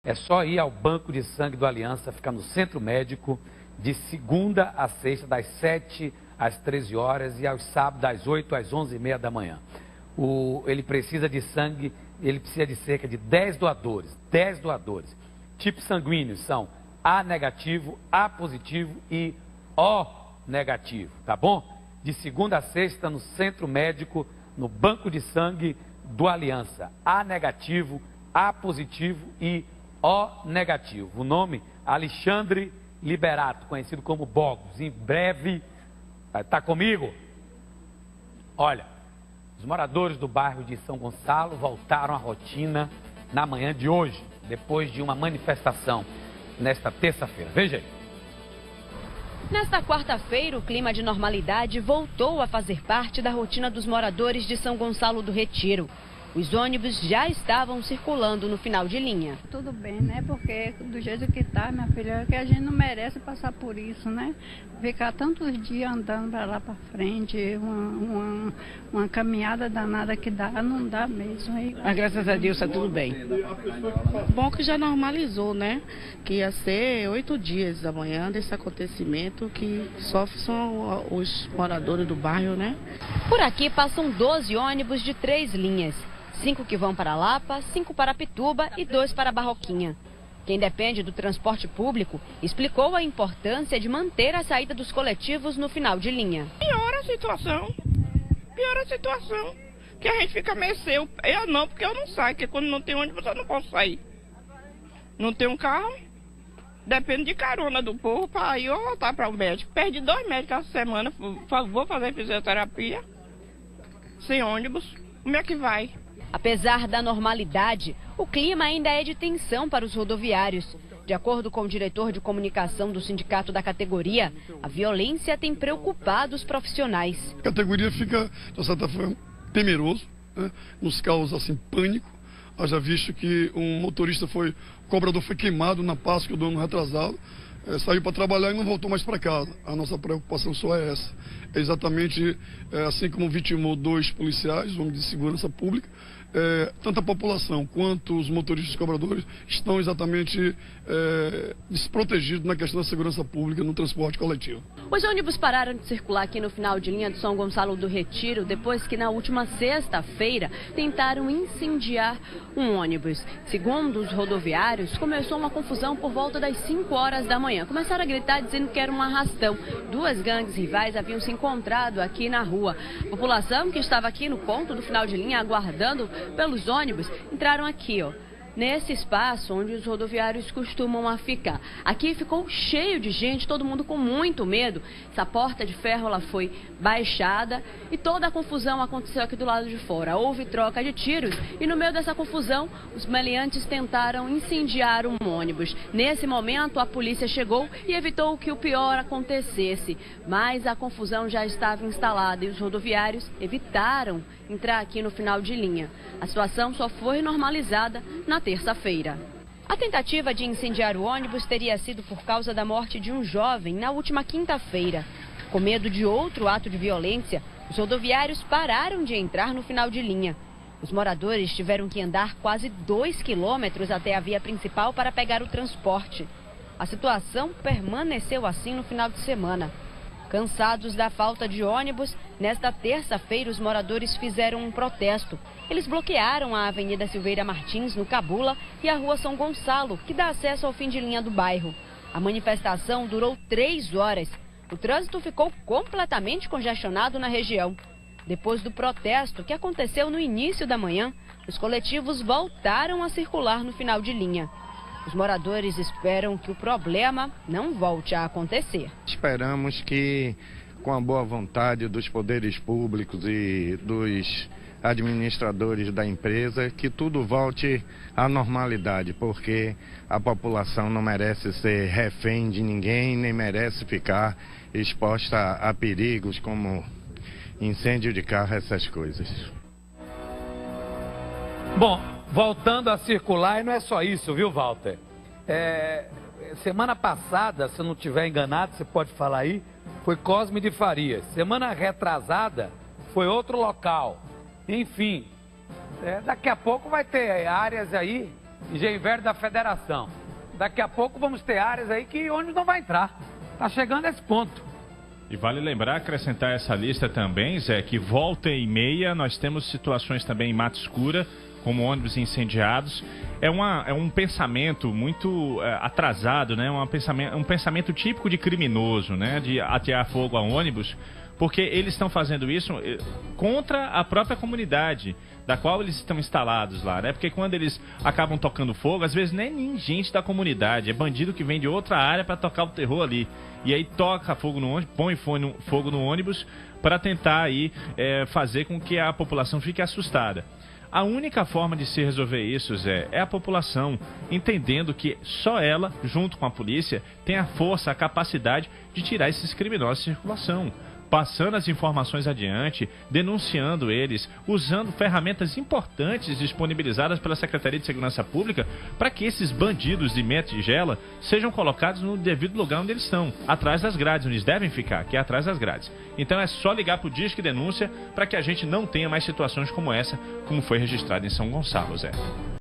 É só ir ao Banco de Sangue do Aliança, fica no Centro Médico, de segunda a sexta, das 7 às 13 horas e aos sábados, das 8 às 11h30 da manhã. Ele precisa de sangue, ele precisa de cerca de 10 doadores. 10 doadores. Tipos sanguíneos são A negativo, A positivo e O negativo, tá bom? De segunda a sexta, no Centro Médico, no Banco de Sangue do Aliança. A negativo, A positivo e O negativo. O nome, Alexandre Liberato, conhecido como Bogos. Em breve, tá comigo? Olha, os moradores do bairro de São Gonçalo voltaram à rotina na manhã de hoje, depois de uma manifestação nesta terça-feira. Veja aí. Nesta quarta-feira, o clima de normalidade voltou a fazer parte da rotina dos moradores de São Gonçalo do Retiro. Os ônibus já estavam circulando no final de linha. Tudo bem, né? Porque do jeito que tá, minha filha, que a gente não merece passar por isso, né? Ficar tantos dias andando para lá para frente, uma caminhada danada que dá, não dá mesmo. Mas graças a Deus está tudo bem. Bom que já normalizou, né? Que ia ser 8 dias amanhã desse acontecimento, que sofrem são os moradores do bairro, né? Por aqui passam 12 ônibus de 3 linhas. 5 que vão para Lapa, 5 para Pituba e 2 para Barroquinha. Quem depende do transporte público explicou a importância de manter a saída dos coletivos no final de linha. Piora a situação, que a gente fica meio. Eu não, porque eu não saio, porque quando não tem ônibus eu não posso sair. Não tem um carro, depende de carona do povo para ir ou voltar para o médico. Perdi 2 médicos essa semana, vou fazer fisioterapia, sem ônibus, como é que vai? Apesar da normalidade, o clima ainda é de tensão para os rodoviários. De acordo com o diretor de comunicação do sindicato da categoria, a violência tem preocupado os profissionais. A categoria fica, de certa forma, temeroso, né? Nos causa assim, pânico. Haja visto que o cobrador foi queimado na Páscoa do ano retrasado, saiu para trabalhar e não voltou mais para casa. A nossa preocupação só é essa. É exatamente assim como vitimou 2 policiais, homens de segurança pública, tanto a população quanto os motoristas cobradores estão exatamente desprotegidos na questão da segurança pública no transporte coletivo. Os ônibus pararam de circular aqui no final de linha de São Gonçalo do Retiro depois que na última sexta-feira tentaram incendiar um ônibus. Segundo os rodoviários, começou uma confusão por volta das 5 horas da manhã. Começaram a gritar dizendo que era um arrastão. 2 gangues rivais haviam se encontrado aqui na rua. A população que estava aqui no ponto do final de linha aguardando pelos ônibus entraram aqui, ó, nesse espaço onde os rodoviários costumam ficar. Aqui ficou cheio de gente, todo mundo com muito medo. Essa porta de ferro ela foi baixada e toda a confusão aconteceu aqui do lado de fora. Houve troca de tiros e no meio dessa confusão os meliantes tentaram incendiar um ônibus. Nesse momento a polícia chegou e evitou que o pior acontecesse, mas a confusão já estava instalada e os rodoviários evitaram entrar aqui no final de linha. A situação só foi normalizada na terça-feira. A tentativa de incendiar o ônibus teria sido por causa da morte de um jovem na última quinta-feira. Com medo de outro ato de violência, os rodoviários pararam de entrar no final de linha. Os moradores tiveram que andar quase 2 quilômetros até a via principal para pegar o transporte. A situação permaneceu assim no final de semana. Cansados da falta de ônibus, nesta terça-feira os moradores fizeram um protesto. Eles bloquearam a Avenida Silveira Martins, no Cabula, e a Rua São Gonçalo, que dá acesso ao fim de linha do bairro. A manifestação durou 3 horas. O trânsito ficou completamente congestionado na região. Depois do protesto, que aconteceu no início da manhã, os coletivos voltaram a circular no final de linha. Os moradores esperam que o problema não volte a acontecer. Esperamos que, com a boa vontade dos poderes públicos e dos administradores da empresa, que tudo volte à normalidade, porque a população não merece ser refém de ninguém, nem merece ficar exposta a perigos como incêndio de carro, essas coisas. Bom, voltando a circular, e não é só isso, viu, Walter? Semana passada, se eu não estiver enganado, você pode falar aí, foi Cosme de Farias. Semana retrasada, foi outro local. Enfim, daqui a pouco vai ter áreas aí Engenho Velho da Federação. Daqui a pouco vamos ter áreas aí que ônibus não vai entrar. Tá chegando a esse ponto. E vale lembrar, acrescentar essa lista também, Zé, que volta e meia nós temos situações também em Mata Escura, como ônibus incendiados. É um pensamento muito atrasado, né? Um pensamento típico de criminoso, né? De atear fogo a ônibus, porque eles estão fazendo isso contra a própria comunidade da qual eles estão instalados lá, né? Porque quando eles acabam tocando fogo, às vezes nem gente da comunidade, é bandido que vem de outra área para tocar o terror ali. E aí toca fogo no ônibus, põe fogo no ônibus para tentar aí fazer com que a população fique assustada. A única forma de se resolver isso, Zé, é a população entendendo que só ela, junto com a polícia, tem a força, a capacidade de tirar esses criminosos de circulação. Passando as informações adiante, denunciando eles, usando ferramentas importantes disponibilizadas pela Secretaria de Segurança Pública para que esses bandidos de meia tigela sejam colocados no devido lugar onde eles estão, atrás das grades, onde eles devem ficar, que é atrás das grades. Então é só ligar para o Disque Denúncia para que a gente não tenha mais situações como essa, como foi registrado em São Gonçalo, Zé.